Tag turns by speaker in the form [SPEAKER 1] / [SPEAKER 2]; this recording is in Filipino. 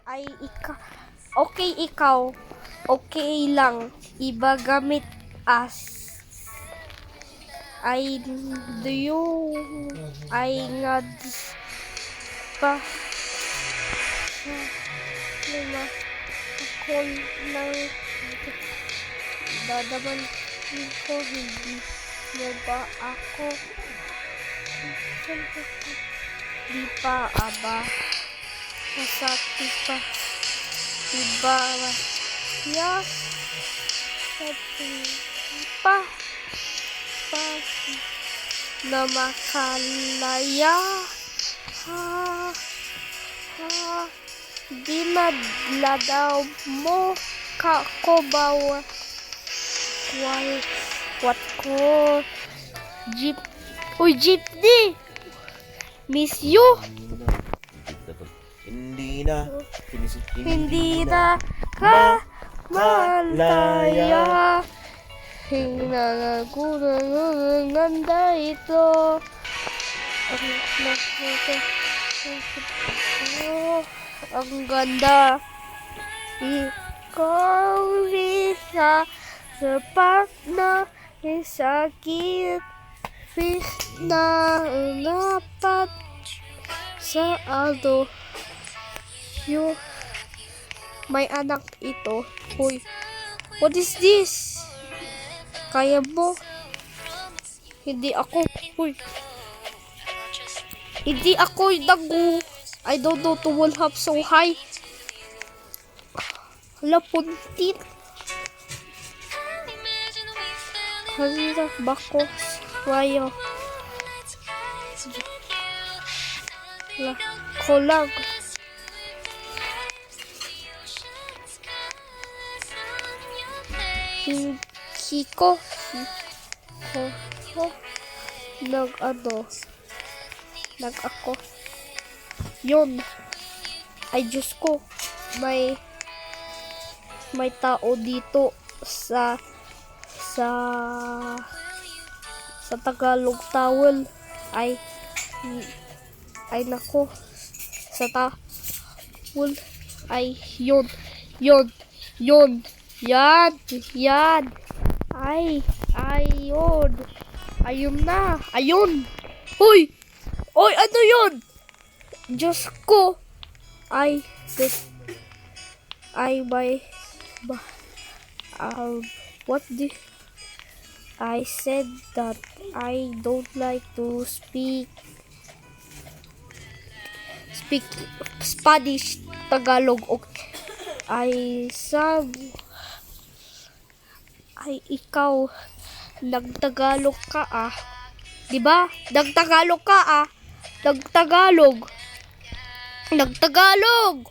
[SPEAKER 1] Ay, ikaw, okay lang, iba gamit as. I do you, ay nga pa, lima, ako lang, dadaman ko, hindi mo ba ako, di pa, aba, masakit pa, diba, ya, pa, na makalaya, di madladaw mo ko bawa what ko jeepney miss you
[SPEAKER 2] Hindi na
[SPEAKER 1] ka malaya hinangagulang ganda ito ang ganda ikaw isa sapat na sakit na dapat sa aldo may anak ito. Uy, what is this? Kaya mo? Hindi ako. Uy, hindi ako dagu. I don't know to will have so high. Hala, puntit. Hala, bako. Wayo. Hala, kolag. Hiko. Nag-ako. Yun. Ay, Diyos ko. May tao dito sa Tagalog towel. Ay nako. Sa towel. Ay, yun. Yan. Ay, yun. Ayun na. Ayun. Hoy, ano yun? Diyos ko. What the? I said that I don't like to speak Spanish, Tagalog, okay. Ikaw, nagtagalog ka diba? Nagtagalog ka Nagtagalog.